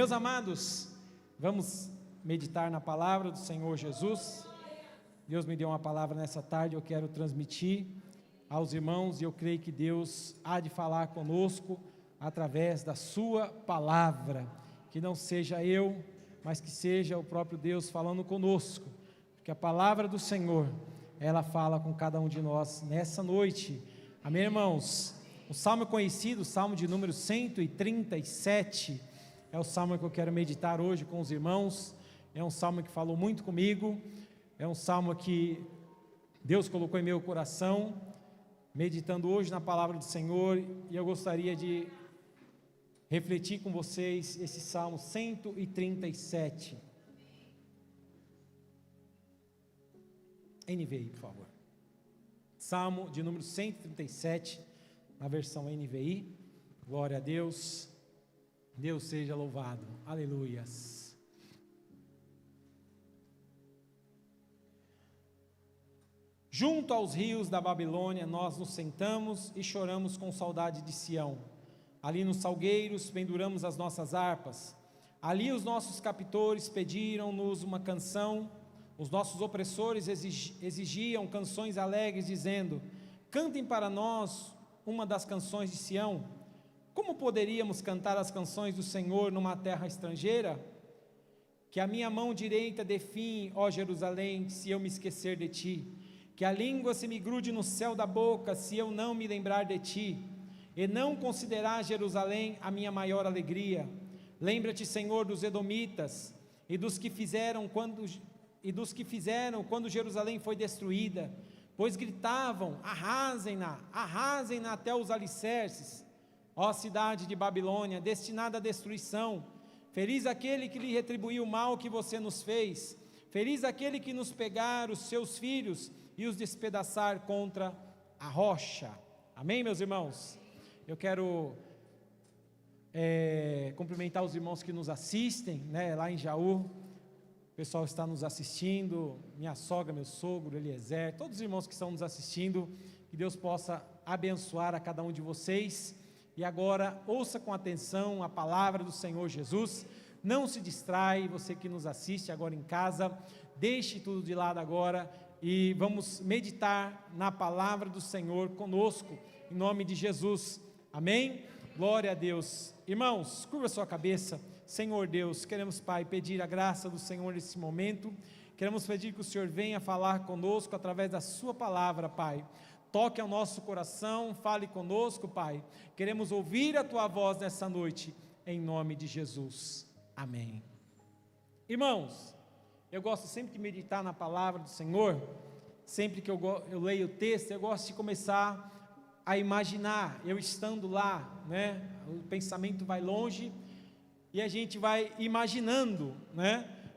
Meus amados, vamos meditar na palavra do Senhor Jesus. Deus me deu uma palavra nessa tarde, eu quero transmitir aos irmãos, e eu creio que Deus há de falar conosco através da sua palavra, que não seja eu, mas que seja o próprio Deus falando conosco, porque a palavra do Senhor, ela fala com cada um de nós nessa noite. Amém, irmãos? O salmo conhecido, o salmo de número 137, é o salmo que eu quero meditar hoje com os irmãos. É um salmo que falou muito comigo, é um salmo que Deus colocou em meu coração, meditando hoje na palavra do Senhor, e eu gostaria de refletir com vocês esse salmo 137. NVI, por favor. Salmo de número 137, na versão NVI. Glória a Deus. Deus seja louvado. Aleluias. Junto aos rios da Babilônia, nós nos sentamos e choramos com saudade de Sião. Ali nos salgueiros penduramos as nossas harpas. Ali os nossos captores pediram-nos uma canção. Os nossos opressores exigiam canções alegres, dizendo: cantem para nós uma das canções de Sião. Como poderíamos cantar as canções do Senhor numa terra estrangeira? Que a minha mão direita dê fim, ó Jerusalém, se eu me esquecer de ti. Que a língua se me grude no céu da boca, se eu não me lembrar de ti. E não considerar Jerusalém a minha maior alegria. Lembra-te, Senhor, dos edomitas e dos que fizeram quando Jerusalém foi destruída, pois gritavam: arrasem-na até os alicerces. Ó cidade de Babilônia, destinada à destruição, feliz aquele que lhe retribuiu o mal que você nos fez, feliz aquele que nos pegar os seus filhos e os despedaçar contra a rocha. Amém, meus irmãos? Eu quero cumprimentar os irmãos que nos assistem, lá em Jaú. O pessoal está nos assistindo, minha sogra, meu sogro, Eliezer, todos os irmãos que estão nos assistindo, que Deus possa abençoar a cada um de vocês. E agora, ouça com atenção a palavra do Senhor Jesus, não se distrai, você que nos assiste agora em casa, deixe tudo de lado agora, e vamos meditar na palavra do Senhor conosco, em nome de Jesus, amém? Glória a Deus. Irmãos, curva sua cabeça. Senhor Deus, queremos, Pai, pedir a graça do Senhor nesse momento, queremos pedir que o Senhor venha falar conosco através da sua palavra, Pai. Toque ao nosso coração, fale conosco, Pai. Queremos ouvir a Tua voz nessa noite, em nome de Jesus. Amém. Irmãos, eu gosto sempre de meditar na palavra do Senhor. Sempre que eu leio o texto, eu gosto de começar a imaginar, eu estando lá, o pensamento vai longe e a gente vai imaginando,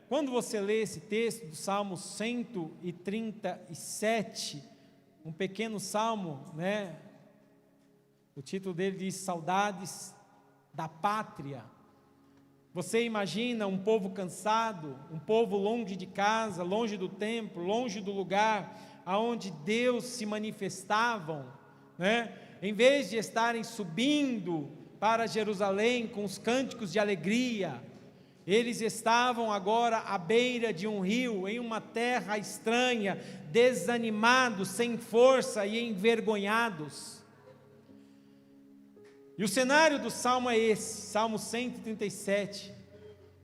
Quando você lê esse texto do Salmo 137, um pequeno salmo, o título dele diz Saudades da Pátria. Você imagina um povo cansado, um povo longe de casa, longe do templo, longe do lugar aonde Deus se manifestavam, em vez de estarem subindo para Jerusalém com os cânticos de alegria, eles estavam agora à beira de um rio, em uma terra estranha, desanimados, sem força e envergonhados. E o cenário do salmo é esse, Salmo 137,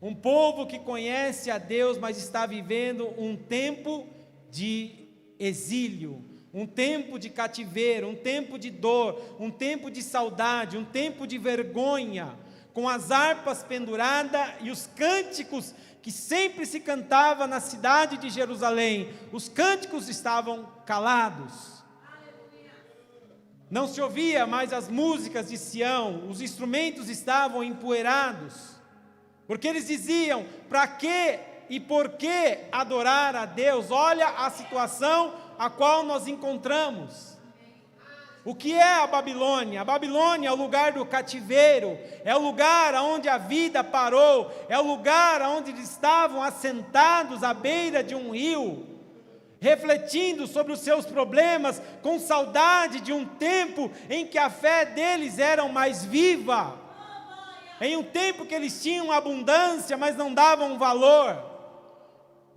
um povo que conhece a Deus, mas está vivendo um tempo de exílio, um tempo de cativeiro, um tempo de dor, um tempo de saudade, um tempo de vergonha, com as harpas penduradas e os cânticos que sempre se cantava na cidade de Jerusalém, os cânticos estavam calados. Não se ouvia mais as músicas de Sião, os instrumentos estavam empoeirados, porque eles diziam: para que e por que adorar a Deus? Olha a situação a qual nós encontramos. O que é a Babilônia? A Babilônia é o lugar do cativeiro, é o lugar onde a vida parou, é o lugar onde eles estavam assentados à beira de um rio, refletindo sobre os seus problemas, com saudade de um tempo em que a fé deles era mais viva. em um tempo que eles tinham abundância, mas não davam valor.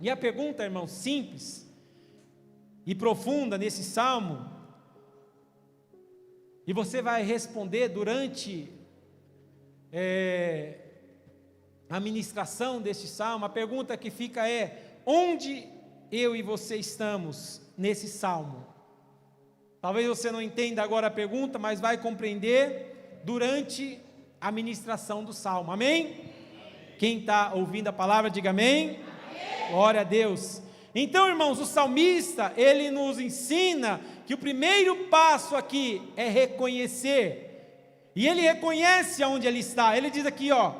E a pergunta, irmão, simples e profunda nesse salmo, e você vai responder durante a ministração deste salmo. A pergunta que fica é: onde eu e você estamos nesse salmo? Talvez você não entenda agora a pergunta, mas vai compreender durante a ministração do salmo, amém? Quem está ouvindo a palavra, diga amém. Glória a Deus. Então, irmãos, o salmista, ele nos ensina que o primeiro passo aqui é reconhecer, e ele reconhece aonde ele está. Ele diz aqui, ó: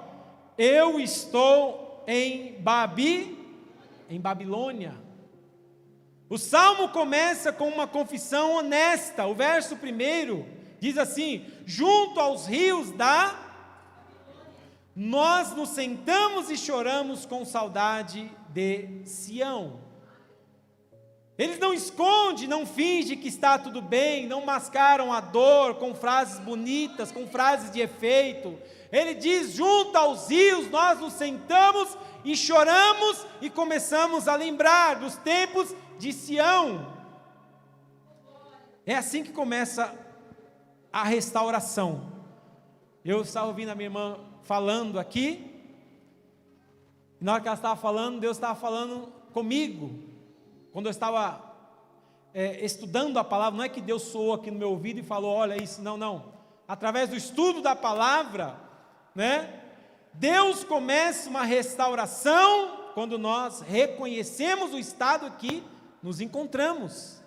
eu estou em Babilônia. O salmo começa com uma confissão honesta. O verso 1 diz assim: junto aos rios nós nos sentamos e choramos com saudade de Sião. Eles não escondem, não fingem que está tudo bem, não mascaram a dor com frases bonitas, com frases de efeito. Ele diz: junto aos rios nós nos sentamos e choramos e começamos a lembrar dos tempos de Sião. É assim que começa a restauração. Eu estava ouvindo a minha irmã falando aqui, e na hora que ela estava falando, Deus estava falando comigo. Quando eu estava estudando a palavra, não é que Deus soou aqui no meu ouvido e falou: olha isso, não. Através do estudo da palavra, né, Deus começa uma restauração quando nós reconhecemos o estado que nos encontramos.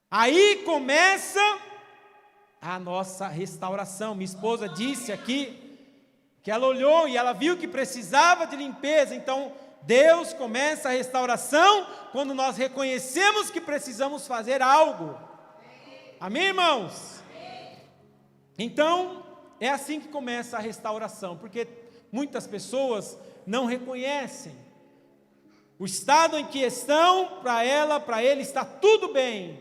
Aí começa a nossa restauração. Minha esposa disse aqui que ela olhou e ela viu que precisava de limpeza. Então Deus começa a restauração quando nós reconhecemos que precisamos fazer algo. Amém, irmãos? Então é assim que começa a restauração, porque muitas pessoas não reconhecem o estado em que estão. Para ele está tudo bem.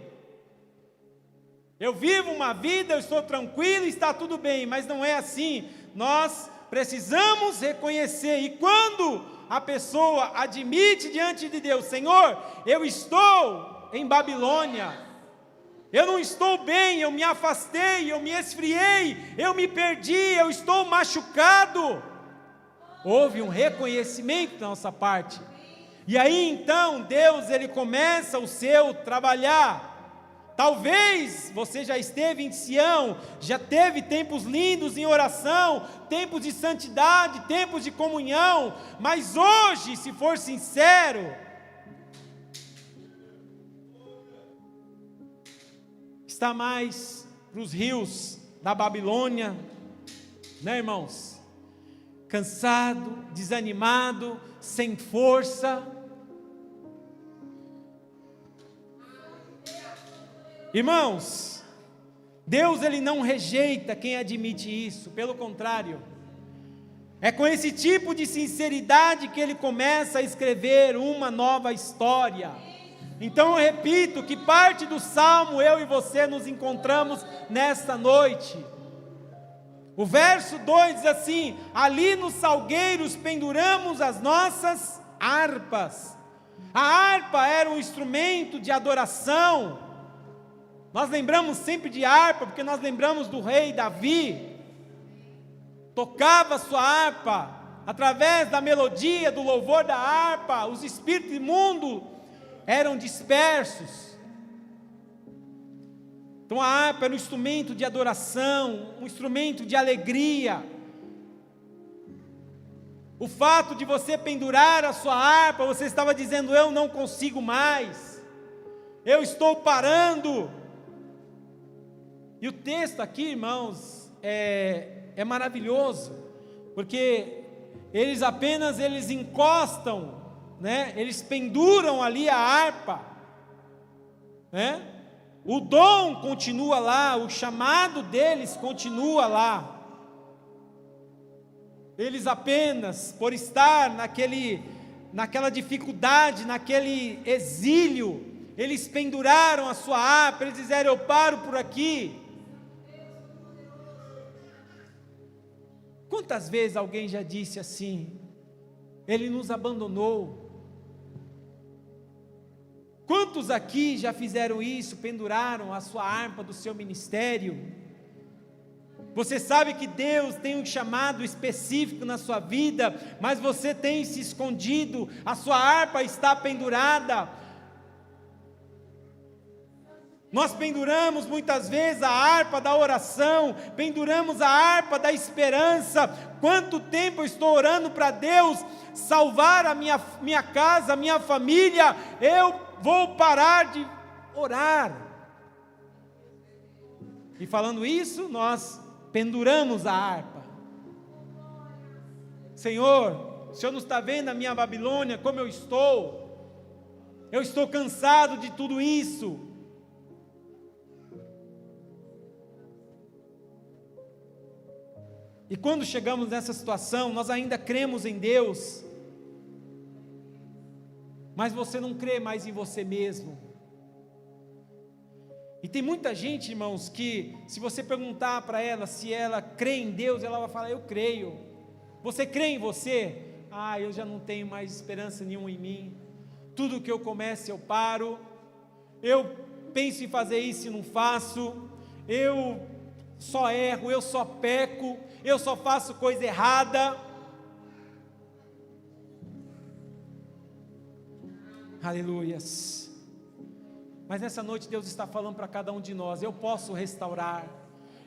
Eu vivo uma vida, eu estou tranquilo, está tudo bem, mas não é assim. Nós precisamos reconhecer, e quando a pessoa admite diante de Deus: Senhor, eu estou em Babilônia, eu não estou bem, eu me afastei, eu me esfriei, eu me perdi, eu estou machucado. Houve um reconhecimento da nossa parte, e aí então Deus, ele começa o seu trabalhar. Talvez você já esteve em Sião, já teve tempos lindos em oração, tempos de santidade, tempos de comunhão, mas hoje, se for sincero, está mais para os rios da Babilônia, né, irmãos? Cansado, desanimado, sem força. Irmãos, Deus, ele não rejeita quem admite isso, pelo contrário, é com esse tipo de sinceridade que ele começa a escrever uma nova história. Então eu repito que parte do salmo eu e você nos encontramos nesta noite. O verso 2 diz assim: ali nos salgueiros penduramos as nossas harpas. A harpa era um instrumento de adoração. Nós lembramos sempre de harpa, porque nós lembramos do rei Davi. Tocava sua harpa, através da melodia, do louvor da harpa, os espíritos imundos eram dispersos. Então a harpa era um instrumento de adoração, um instrumento de alegria. O fato de você pendurar a sua harpa, você estava dizendo: eu não consigo mais, eu estou parando. E o texto aqui, irmãos, é maravilhoso, porque eles encostam, né? Eles penduram ali a harpa, né? O dom continua lá, o chamado deles continua lá. Eles apenas, por estar naquela dificuldade, naquele exílio, eles penduraram a sua harpa, eles disseram: eu paro por aqui. Quantas vezes alguém já disse assim: Ele nos abandonou? Quantos aqui já fizeram isso, penduraram a sua harpa do seu ministério? Você sabe que Deus tem um chamado específico na sua vida, mas você tem se escondido, a sua harpa está pendurada. Nós penduramos muitas vezes a harpa da oração, penduramos a harpa da esperança. Quanto tempo eu estou orando para Deus salvar a minha casa, a minha família, eu vou parar de orar. E falando isso, nós penduramos a harpa. Senhor, o Senhor não está vendo a minha Babilônia, como eu estou cansado de tudo isso. E quando chegamos nessa situação, nós ainda cremos em Deus, mas você não crê mais em você mesmo. E tem muita gente, irmãos, que se você perguntar para ela se ela crê em Deus, ela vai falar: eu creio. Você crê em você? Eu já não tenho mais esperança nenhuma em mim. Tudo que eu começo eu paro. Eu penso em fazer isso e não faço. Eu só erro, eu só peco, eu só faço coisa errada. Aleluias. Mas nessa noite Deus está falando para cada um de nós: eu posso restaurar,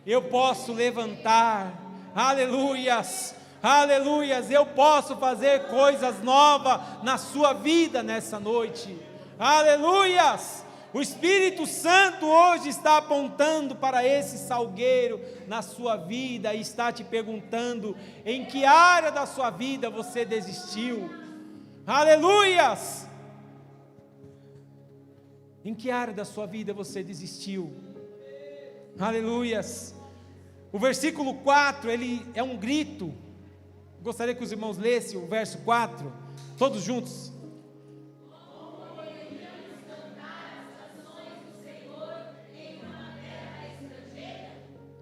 eu posso levantar, aleluias, aleluias, eu posso fazer coisas novas na sua vida nessa noite, aleluias. O Espírito Santo hoje está apontando para esse salgueiro na sua vida e está te perguntando: em que área da sua vida você desistiu? Aleluias! Em que área da sua vida você desistiu? Aleluias! O versículo 4, ele é um grito. Gostaria que os irmãos lessem o verso 4, todos juntos.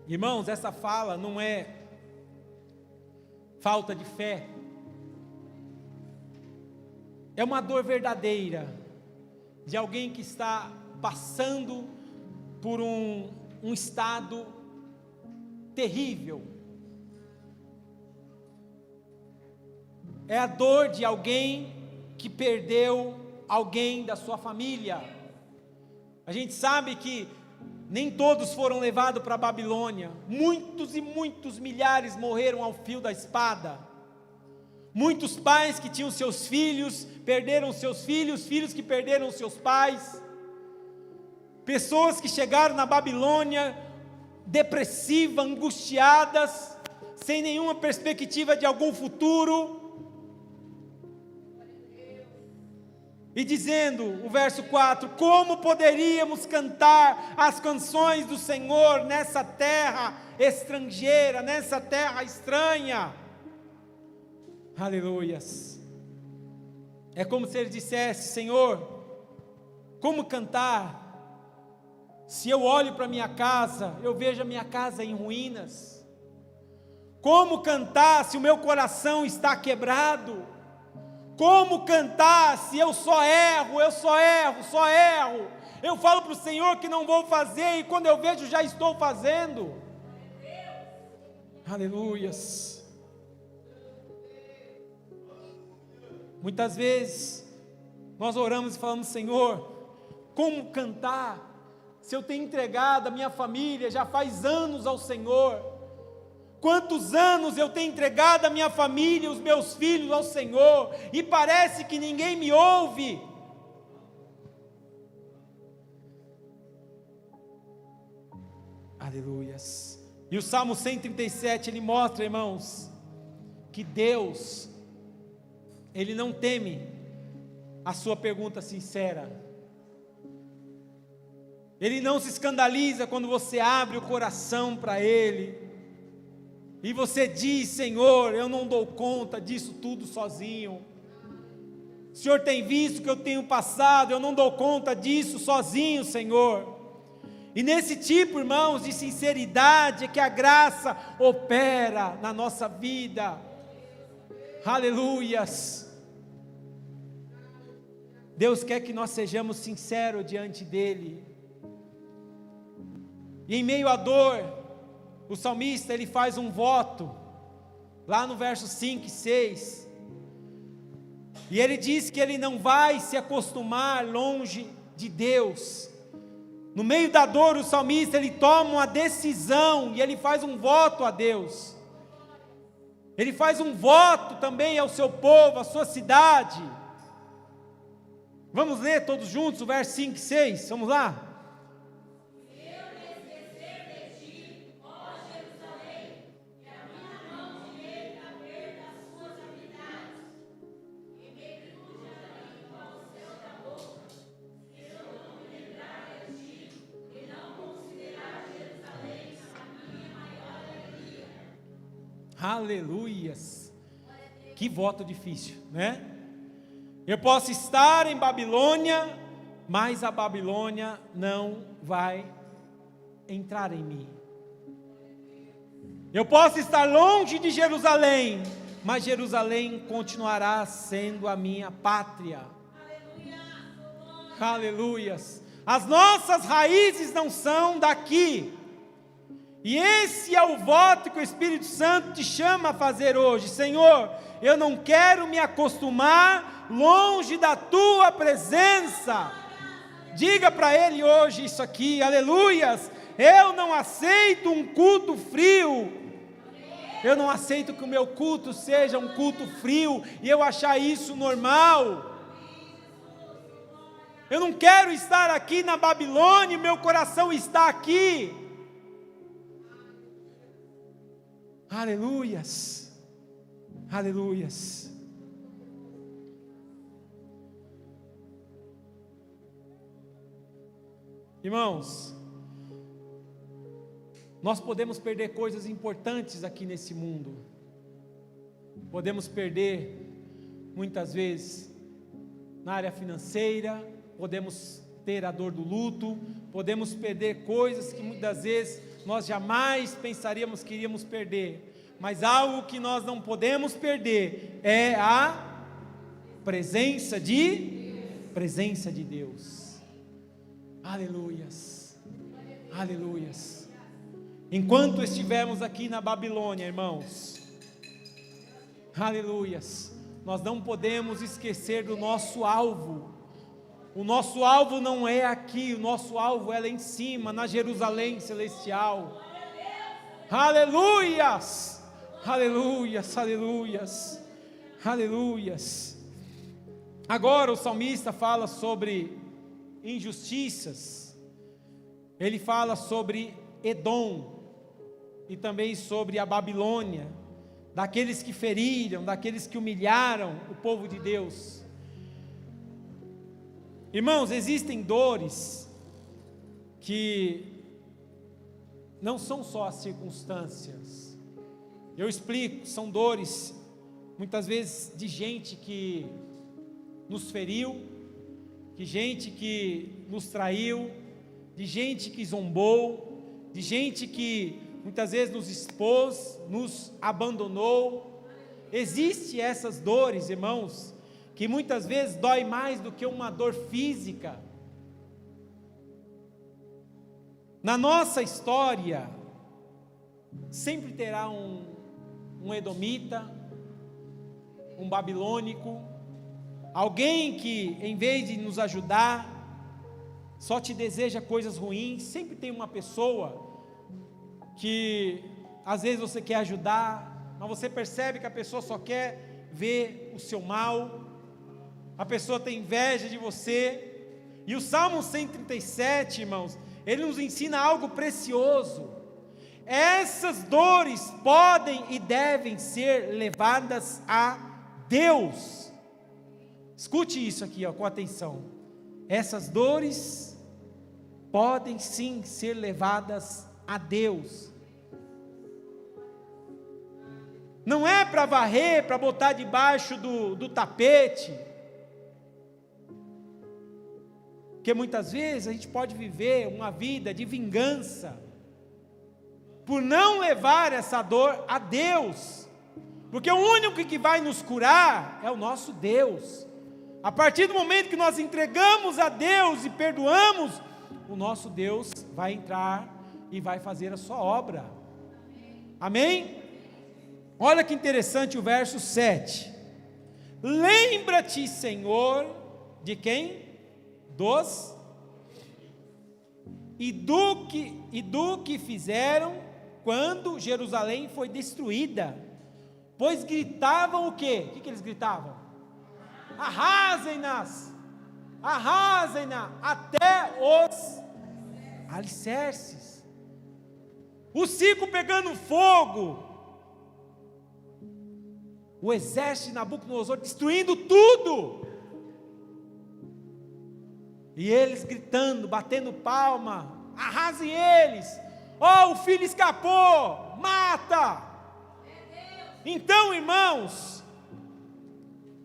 Irmãos, essa fala não é falta de fé, é uma dor verdadeira de alguém que está passando por um estado terrível. É a dor de alguém que perdeu alguém da sua família. A gente sabe que nem todos foram levados para a Babilônia. Muitos e muitos milhares morreram ao fio da espada. Muitos pais que tinham seus filhos, perderam seus filhos, filhos que perderam seus pais. Pessoas que chegaram na Babilônia depressivas, angustiadas, sem nenhuma perspectiva de algum futuro. E dizendo, o verso 4, como poderíamos cantar as canções do Senhor nessa terra estrangeira, nessa terra estranha? Aleluias. É como se ele dissesse: Senhor, como cantar, se eu olho para minha casa, eu vejo a minha casa em ruínas? Como cantar se o meu coração está quebrado? Como cantar se eu só erro, só erro? Eu falo para o Senhor que não vou fazer, e quando eu vejo já estou fazendo. Aleluias. Muitas vezes nós oramos e falamos: Senhor, como cantar se eu tenho entregado a minha família já faz anos ao Senhor? Quantos anos eu tenho entregado a minha família, os meus filhos ao Senhor, e parece que ninguém me ouve. Aleluias. E o Salmo 137, ele mostra, irmãos, que Deus, Ele não teme a sua pergunta sincera. Ele não se escandaliza quando você abre o coração para Ele e você diz: Senhor, eu não dou conta disso tudo sozinho. O Senhor tem visto que eu tenho passado, eu não dou conta disso sozinho, Senhor. E nesse tipo, irmãos, de sinceridade é que a graça opera na nossa vida. Aleluias. Deus quer que nós sejamos sinceros diante dEle. E em meio à dor, o salmista ele faz um voto, lá no verso 5 e 6. E ele diz que ele não vai se acostumar longe de Deus. No meio da dor, o salmista ele toma uma decisão e ele faz um voto a Deus. Ele faz um voto também ao seu povo, à sua cidade. Vamos ler todos juntos o verso 5 e 6, vamos lá? Aleluias, que voto difícil, né? Eu posso estar em Babilônia, mas a Babilônia não vai entrar em mim. Eu posso estar longe de Jerusalém, mas Jerusalém continuará sendo a minha pátria. Aleluias. As nossas raízes não são daqui. E esse é o voto que o Espírito Santo te chama a fazer hoje. Senhor, eu não quero me acostumar longe da Tua presença. Diga para Ele hoje isso aqui, aleluias. Eu não aceito um culto frio. Eu não aceito que o meu culto seja um culto frio e eu achar isso normal. Eu não quero estar aqui na Babilônia, meu coração está aqui. Aleluias, aleluias. Irmãos, nós podemos perder coisas importantes aqui nesse mundo. Podemos perder, muitas vezes, na área financeira, podemos ter a dor do luto, podemos perder coisas que muitas vezes nós jamais pensaríamos que iríamos perder, mas algo que nós não podemos perder é a presença de Deus. Aleluias, aleluias. Enquanto estivermos aqui na Babilônia, irmãos, aleluias, nós não podemos esquecer do nosso alvo. O nosso alvo não é aqui, o nosso alvo é lá em cima, na Jerusalém celestial. Aleluias, aleluias, aleluias, aleluias. Agora o salmista fala sobre injustiças, ele fala sobre Edom, e também sobre a Babilônia, daqueles que feriram, daqueles que humilharam o povo de Deus. Irmãos, existem dores que não são só as circunstâncias. Eu explico, são dores, muitas vezes, de gente que nos feriu, de gente que nos traiu, de gente que zombou, de gente que muitas vezes nos expôs, nos abandonou. Existem essas dores, irmãos, que muitas vezes dói mais do que uma dor física. Na nossa história, sempre terá um edomita, um babilônico, alguém que em vez de nos ajudar, só te deseja coisas ruins. Sempre tem uma pessoa que às vezes você quer ajudar, mas você percebe que a pessoa só quer ver o seu mal. A pessoa tem inveja de você. E o Salmo 137, irmãos, ele nos ensina algo precioso. Essas dores podem e devem ser levadas a Deus. Escute isso aqui, com atenção. Essas dores podem sim ser levadas a Deus. Não é para varrer, para botar debaixo do tapete. Porque muitas vezes a gente pode viver uma vida de vingança, por não levar essa dor a Deus, porque o único que vai nos curar é o nosso Deus. A partir do momento que nós entregamos a Deus e perdoamos, o nosso Deus vai entrar e vai fazer a sua obra. Amém? Olha que interessante o verso 7. Lembra-te, Senhor, de quem? E do que fizeram quando Jerusalém foi destruída, pois gritavam o quê? O que eles gritavam? Arrasem-nas até os alicerces, o circo pegando fogo, o exército de Nabucodonosor destruindo tudo, e eles gritando, batendo palma, arrasem eles, o filho escapou, mata. Então, irmãos,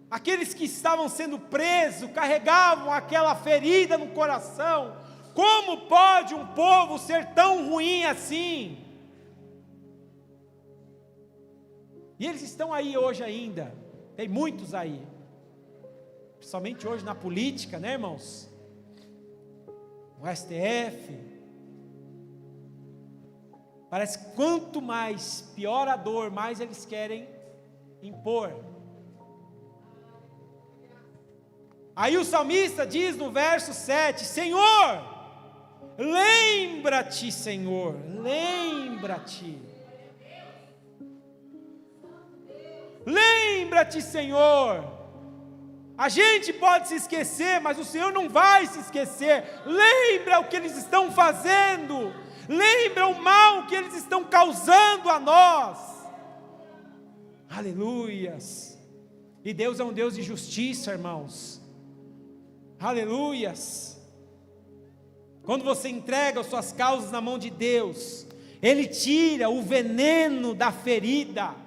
aqueles que estavam sendo presos, carregavam aquela ferida no coração. Como pode um povo ser tão ruim assim? E eles estão aí hoje ainda, tem muitos aí, principalmente hoje na política, né, irmãos? No STF, parece que quanto mais pior a dor, mais eles querem impor. Aí o salmista diz no verso 7, Senhor, lembra-te, Senhor, lembra-te. Lembra-te, Senhor. A gente pode se esquecer, mas o Senhor não vai se esquecer. Lembra o que eles estão fazendo. Lembra o mal que eles estão causando a nós. Aleluias. E Deus é um Deus de justiça, irmãos. Aleluias. Quando você entrega as suas causas na mão de Deus, Ele tira o veneno da ferida.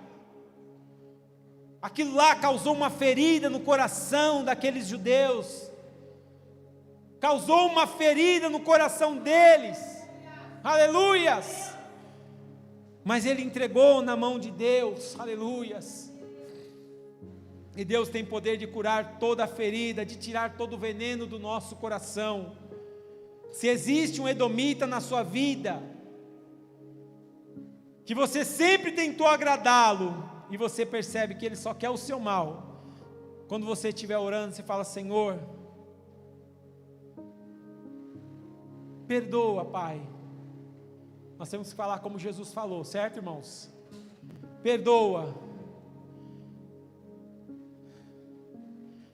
Aquilo lá causou uma ferida no coração daqueles judeus, causou uma ferida no coração deles, aleluias, mas Ele entregou na mão de Deus, aleluias, e Deus tem poder de curar toda a ferida, de tirar todo o veneno do nosso coração. Se existe um edomita na sua vida, que você sempre tentou agradá-lo, e você percebe que ele só quer o seu mal, quando você estiver orando, você fala, Senhor, perdoa, Pai. Nós temos que falar como Jesus falou, certo, irmãos? Perdoa,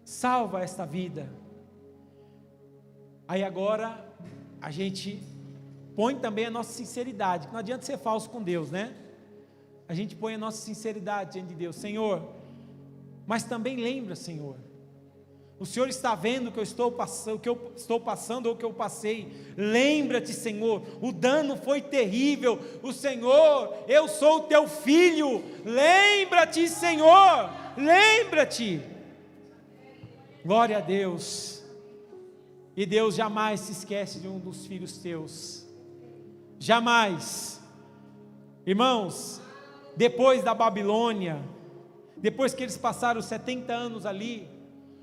salva esta vida. Aí agora, a gente põe também a nossa sinceridade, que não adianta ser falso com Deus, né? A gente põe a nossa sinceridade diante de Deus, Senhor, mas também lembra, Senhor, o Senhor está vendo o que eu estou passando ou o que eu passei. Lembra-te, Senhor, o dano foi terrível. O Senhor, eu sou o teu filho. Lembra-te, Senhor, lembra-te. Glória a Deus. E Deus jamais se esquece de um dos filhos teus. Jamais. Irmãos, depois da Babilônia, depois que eles passaram 70 anos ali,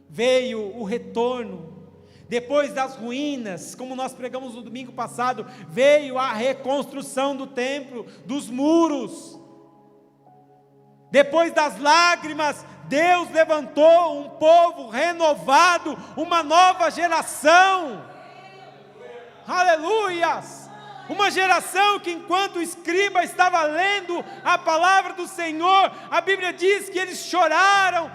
veio o retorno. Depois das ruínas, como nós pregamos no domingo passado, veio a reconstrução do templo, dos muros. Depois das lágrimas, Deus levantou um povo renovado, uma nova geração. Aleluias! Uma geração que enquanto o escriba estava lendo a palavra do Senhor, a Bíblia diz que eles choraram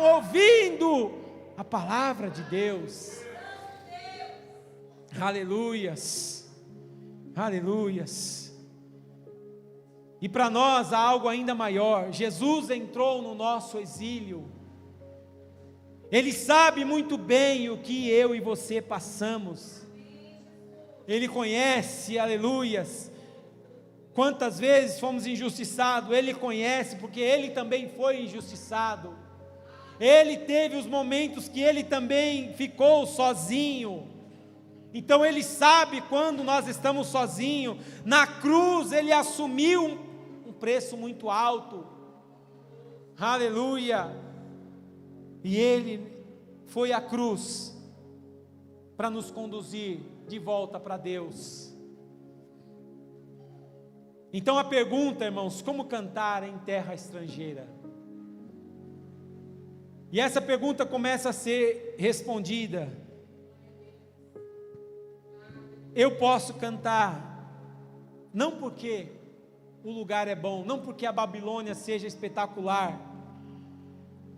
ouvindo a palavra de Deus. Aleluias, aleluias. E para nós há algo ainda maior. Jesus entrou no nosso exílio. Ele sabe muito bem o que eu e você passamos. Ele conhece, aleluias, quantas vezes fomos injustiçados. Ele conhece, porque Ele também foi injustiçado. Ele teve os momentos que Ele também ficou sozinho. Então Ele sabe quando nós estamos sozinhos. Na cruz Ele assumiu um preço muito alto, aleluia, e Ele foi à cruz para nos conduzir de volta para Deus. Então a pergunta, irmãos, como cantar em terra estrangeira? E essa pergunta começa a ser respondida. Eu posso cantar, não porque o lugar é bom, não porque a Babilônia seja espetacular,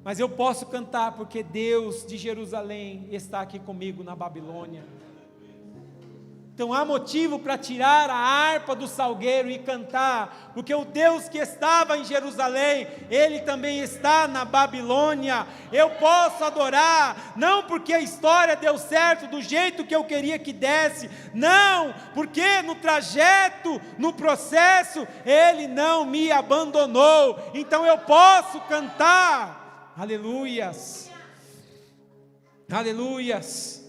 mas eu posso cantar porque Deus de Jerusalém está aqui comigo na Babilônia. Então há motivo para tirar a harpa do salgueiro e cantar, porque o Deus que estava em Jerusalém, Ele também está na Babilônia. Eu posso adorar, não porque a história deu certo do jeito que eu queria que desse, não, porque no trajeto, no processo, Ele não me abandonou. Então eu posso cantar, aleluias, aleluias.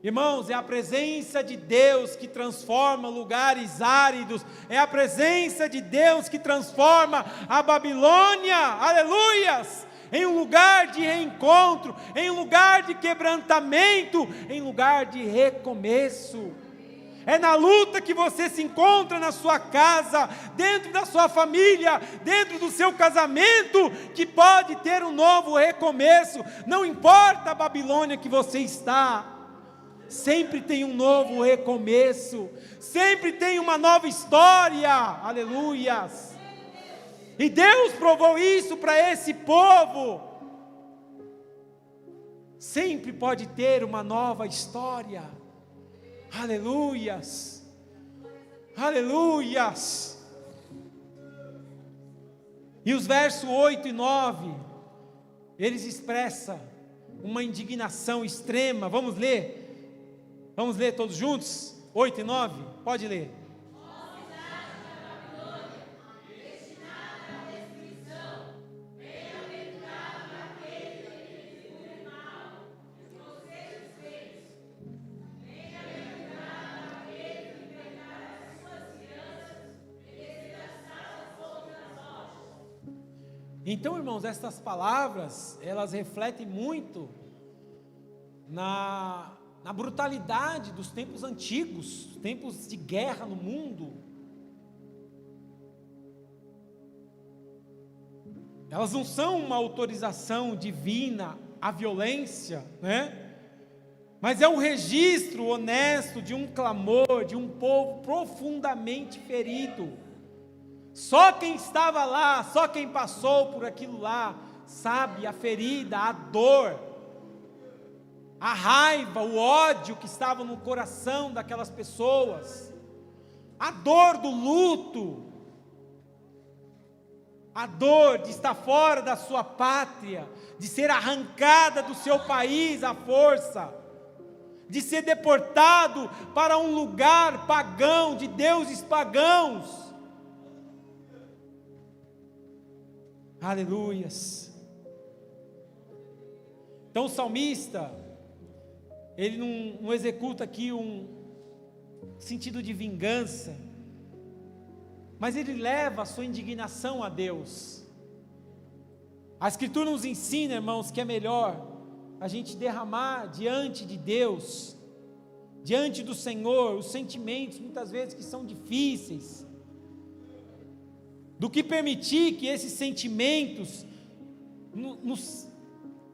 Irmãos, é a presença de Deus que transforma lugares áridos, é a presença de Deus que transforma a Babilônia, aleluias, em um lugar de reencontro, em um lugar de quebrantamento, em um lugar de recomeço. É na luta que você se encontra na sua casa, dentro da sua família, dentro do seu casamento, que pode ter um novo recomeço. Não importa a Babilônia que você está, sempre tem um novo recomeço, sempre tem uma nova história, aleluias. E Deus provou isso para esse povo. Sempre pode ter uma nova história, aleluias, aleluias. E os versos 8 e 9, eles expressam uma indignação extrema. Vamos ler? Vamos ler todos juntos? 8 e 9? Pode ler. Então, irmãos, estas palavras, elas refletem muito na brutalidade dos tempos antigos, tempos de guerra no mundo. Elas não são uma autorização divina à violência, né? Mas é um registro honesto de um clamor, de um povo profundamente ferido. Só quem estava lá, só quem passou por aquilo lá, sabe a ferida, a dor, a raiva, o ódio que estava no coração daquelas pessoas, a dor do luto, a dor de estar fora da sua pátria, de ser arrancada do seu país à força, de ser deportado para um lugar pagão, de deuses pagãos. Aleluias. Então o salmista, ele não executa aqui um sentido de vingança, mas ele leva a sua indignação a Deus. A Escritura nos ensina, irmãos, que é melhor a gente derramar diante de Deus, diante do Senhor, os sentimentos muitas vezes que são difíceis, do que permitir que esses sentimentos nos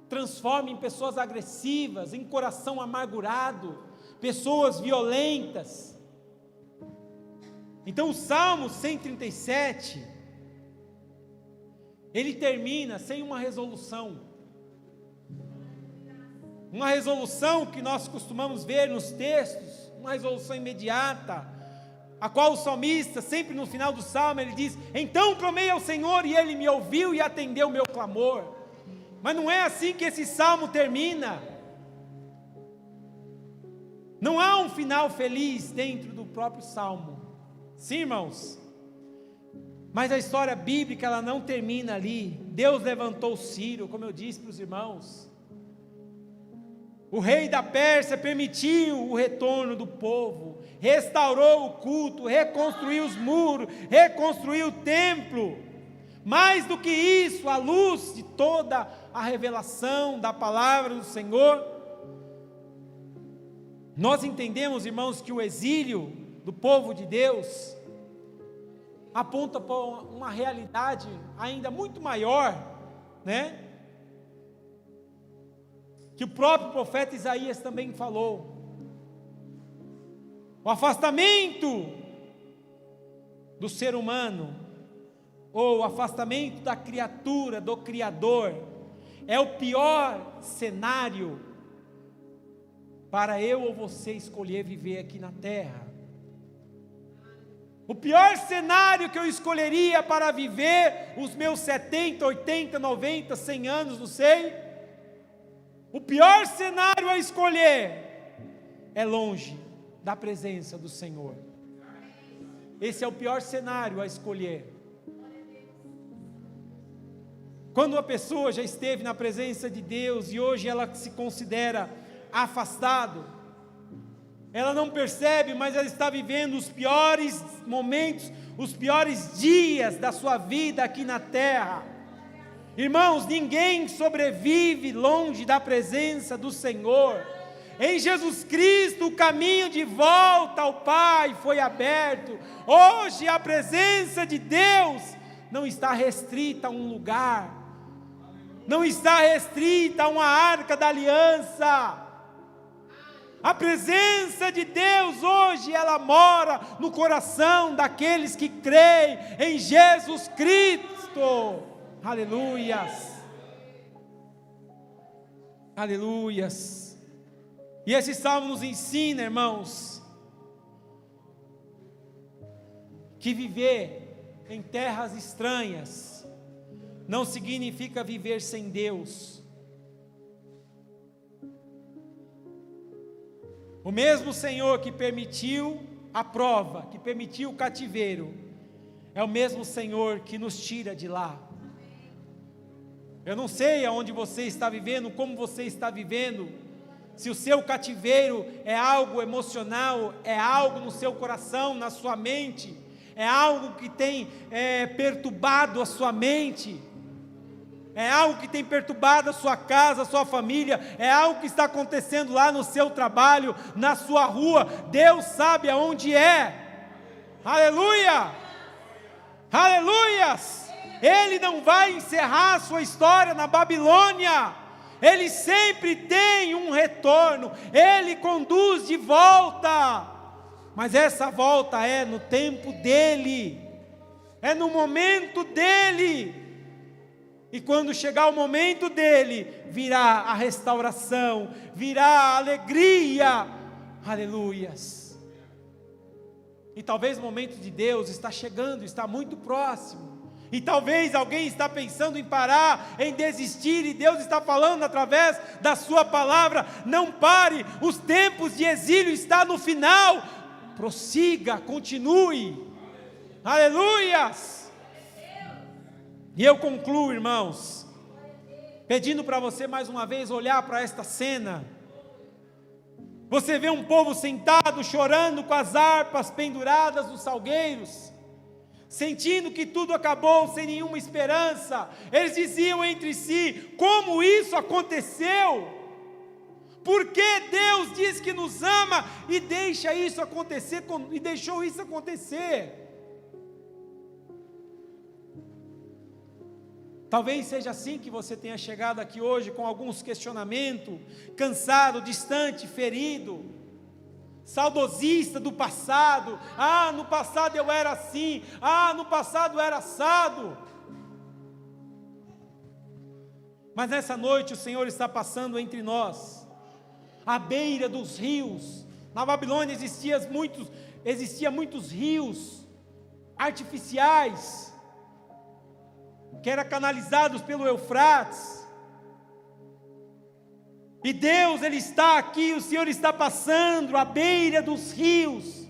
transformem em pessoas agressivas, em coração amargurado, pessoas violentas. Então o Salmo 137, ele termina sem uma resolução que nós costumamos ver nos textos, uma resolução imediata, a qual o salmista, sempre no final do salmo, ele diz: então clamei ao Senhor e Ele me ouviu e atendeu o meu clamor. Mas não é assim que esse salmo termina. Não há um final feliz dentro do próprio salmo. Sim, irmãos, mas a história bíblica, ela não termina ali. Deus levantou Ciro, como eu disse para os irmãos. O rei da Pérsia permitiu o retorno do povo, restaurou o culto, reconstruiu os muros, reconstruiu o templo. Mais do que isso, à luz de toda a revelação da palavra do Senhor, nós entendemos, irmãos, que o exílio do povo de Deus aponta para uma realidade ainda muito maior, né? Que o próprio profeta Isaías também falou. O afastamento do ser humano, ou o afastamento da criatura, do Criador, é o pior cenário para eu ou você escolher viver aqui na terra. O pior cenário que eu escolheria para viver os meus 70, 80, 90, 100 anos, não sei. O pior cenário a escolher é longe da presença do Senhor. Esse é o pior cenário a escolher. Quando a pessoa já esteve na presença de Deus e hoje ela se considera afastado, ela não percebe, mas ela está vivendo os piores momentos, os piores dias da sua vida aqui na terra. Irmãos, ninguém sobrevive longe da presença do Senhor. Em Jesus Cristo o caminho de volta ao Pai foi aberto. Hoje a presença de Deus não está restrita a um lugar, não está restrita a uma arca da aliança. A presença de Deus hoje, ela mora no coração daqueles que creem em Jesus Cristo. Aleluias, aleluias. E esse salmo nos ensina, irmãos, que viver em terras estranhas não significa viver sem Deus. O mesmo Senhor que permitiu a prova, que permitiu o cativeiro, é o mesmo Senhor que nos tira de lá. Eu não sei aonde você está vivendo, como você está vivendo, se o seu cativeiro é algo emocional, é algo no seu coração, na sua mente, é algo que tem perturbado a sua mente, é algo que tem perturbado a sua casa, a sua família, é algo que está acontecendo lá no seu trabalho, na sua rua. Deus sabe aonde é. Aleluia! Aleluias! Ele não vai encerrar a sua história na Babilônia. Ele sempre tem um retorno. Ele conduz de volta. Mas essa volta é no tempo dele. É no momento dele. E quando chegar o momento dele, virá a restauração, virá a alegria. Aleluias. E talvez o momento de Deus está chegando, está muito próximo. E talvez alguém está pensando em parar, em desistir, e Deus está falando através da sua palavra: não pare, os tempos de exílio estão no final, prossiga, continue. Aleluias! E eu concluo, irmãos, pedindo para você mais uma vez olhar para esta cena. Você vê um povo sentado, chorando com as harpas penduradas nos salgueiros, sentindo que tudo acabou, sem nenhuma esperança. Eles diziam entre si: como isso aconteceu? Por que Deus diz que nos ama e deixa isso acontecer, e deixou isso acontecer? Talvez seja assim que você tenha chegado aqui hoje com alguns questionamentos, cansado, distante, ferido, saudosista do passado. Ah, no passado eu era assim, ah, no passado eu era assado. Mas nessa noite o Senhor está passando entre nós, à beira dos rios. Na Babilônia existiam muitos rios artificiais, que eram canalizados pelo Eufrates. E Deus, Ele está aqui, o Senhor está passando à beira dos rios,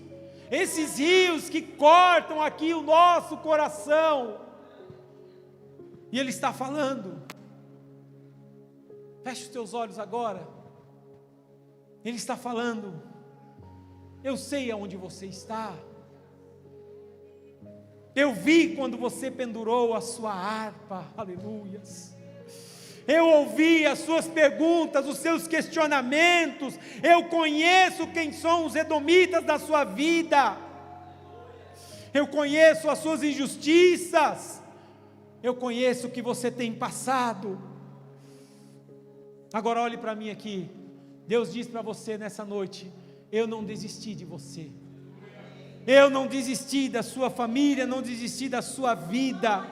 esses rios que cortam aqui o nosso coração, e Ele está falando. Feche os teus olhos agora, Ele está falando: eu sei aonde você está. Eu vi quando você pendurou a sua harpa, aleluias. Eu ouvi as suas perguntas, os seus questionamentos. Eu conheço quem são os edomitas da sua vida. Eu conheço as suas injustiças. Eu conheço o que você tem passado. Agora olhe para mim aqui. Deus diz para você nessa noite: eu não desisti de você. Eu não desisti da sua família, não desisti da sua vida.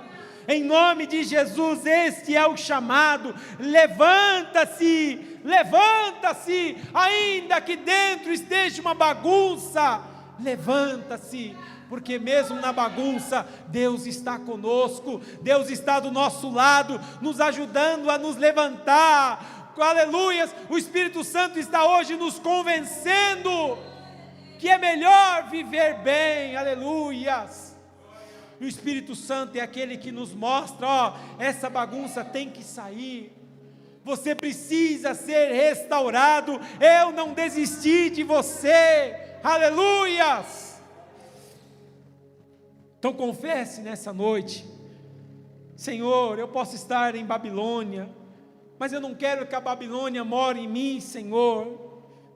Em nome de Jesus, este é o chamado. Levanta-se, levanta-se, ainda que dentro esteja uma bagunça, levanta-se, porque mesmo na bagunça, Deus está conosco, Deus está do nosso lado, nos ajudando a nos levantar. Aleluias, o Espírito Santo está hoje nos convencendo que é melhor viver bem, aleluias. E o Espírito Santo é aquele que nos mostra: essa bagunça tem que sair, você precisa ser restaurado, eu não desisti de você, aleluias. Então confesse nessa noite: Senhor, eu posso estar em Babilônia, mas eu não quero que a Babilônia more em mim, Senhor.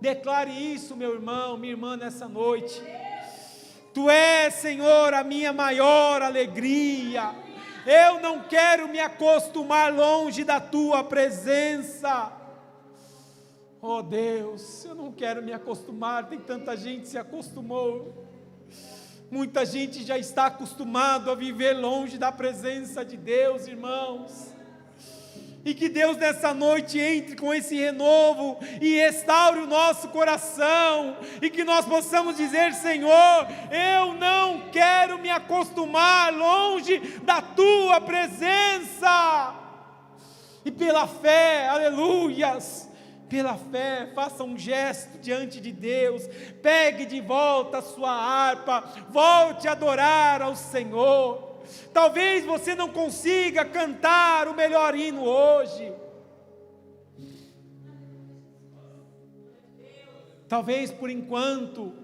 Declare isso, meu irmão, minha irmã, nessa noite. Tu és, Senhor, a minha maior alegria. Eu não quero me acostumar longe da Tua presença. Oh Deus, eu não quero me acostumar. Tem tanta gente que se acostumou. Muita gente já está acostumado a viver longe da presença de Deus, irmãos. E que Deus nessa noite entre com esse renovo e restaure o nosso coração, e que nós possamos dizer: Senhor, eu não quero me acostumar longe da Tua presença. E pela fé, aleluias, pela fé, faça um gesto diante de Deus, pegue de volta a sua harpa, volte a adorar ao Senhor. Talvez você não consiga cantar o melhor hino hoje. Talvez por enquanto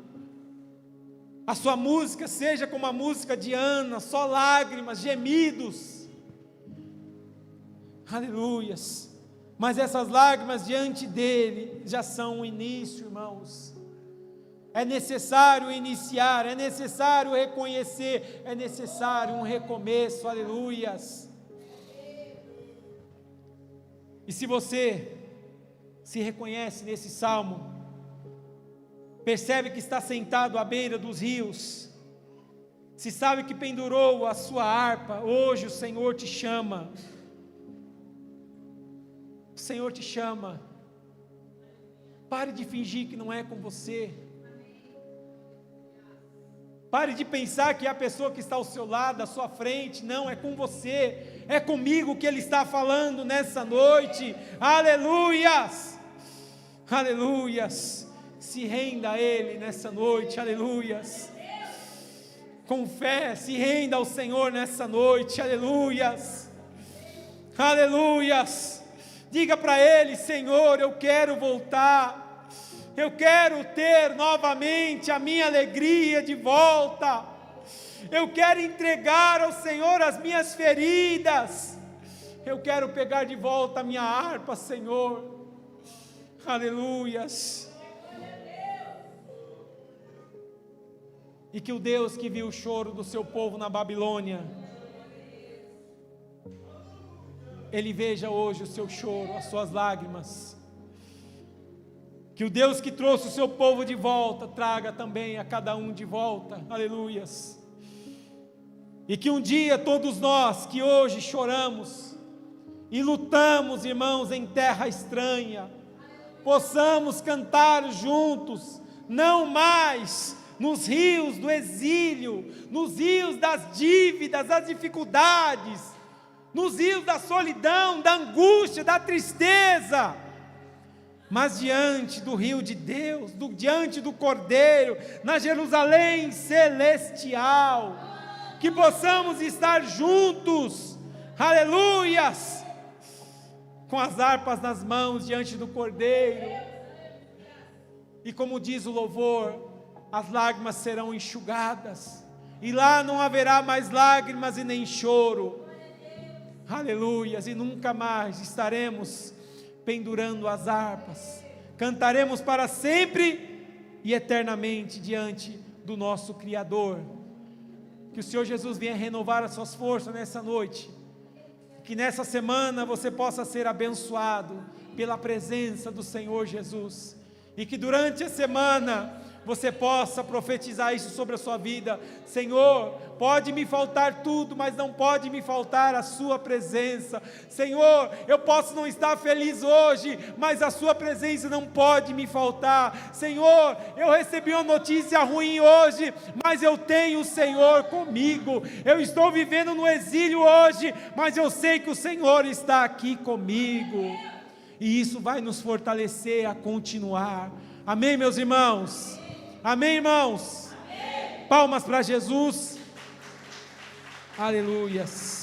a sua música seja como a música de Ana, só lágrimas, gemidos. Aleluias. Mas essas lágrimas diante dele já são o início, irmãos. É necessário iniciar, é necessário reconhecer, é necessário um recomeço, aleluias. E se você se reconhece nesse salmo, percebe que está sentado à beira dos rios, se sabe que pendurou a sua harpa, hoje o Senhor te chama. O Senhor te chama. Pare de fingir que não é com você. Pare de pensar que é a pessoa que está ao seu lado, à sua frente. Não, é com você, é comigo que Ele está falando nessa noite. Aleluias, aleluias. Se renda a Ele nessa noite, aleluias. Com fé, se renda ao Senhor nessa noite, aleluias, aleluias. Diga para Ele: Senhor, eu quero voltar. Eu quero ter novamente a minha alegria de volta. Eu quero entregar ao Senhor as minhas feridas. Eu quero pegar de volta a minha harpa, Senhor. Aleluias. E que o Deus que viu o choro do seu povo na Babilônia, Ele veja hoje o seu choro, as suas lágrimas. Que o Deus que trouxe o seu povo de volta, traga também a cada um de volta, aleluias. E que um dia todos nós que hoje choramos e lutamos, irmãos, em terra estranha, possamos cantar juntos, não mais nos rios do exílio, nos rios das dívidas, das dificuldades, nos rios da solidão, da angústia, da tristeza, mas diante do rio de Deus, diante do Cordeiro, na Jerusalém celestial, que possamos estar juntos, aleluias, com as harpas nas mãos diante do Cordeiro, E como diz o louvor, as lágrimas serão enxugadas, e lá não haverá mais lágrimas e nem choro. Aleluias, e nunca mais estaremos pendurando as harpas, cantaremos para sempre e eternamente diante do nosso Criador. Que o Senhor Jesus venha renovar as suas forças nessa noite, que nessa semana você possa ser abençoado pela presença do Senhor Jesus, e que durante a semana você possa profetizar isso sobre a sua vida. Senhor, pode me faltar tudo, mas não pode me faltar a sua presença. Senhor, eu posso não estar feliz hoje, mas a sua presença não pode me faltar. Senhor, eu recebi uma notícia ruim hoje, mas eu tenho o Senhor comigo. Eu estou vivendo no exílio hoje, mas eu sei que o Senhor está aqui comigo, e isso vai nos fortalecer a continuar. Amém, meus irmãos? Amém, irmãos? Amém. Palmas para Jesus. Aleluias.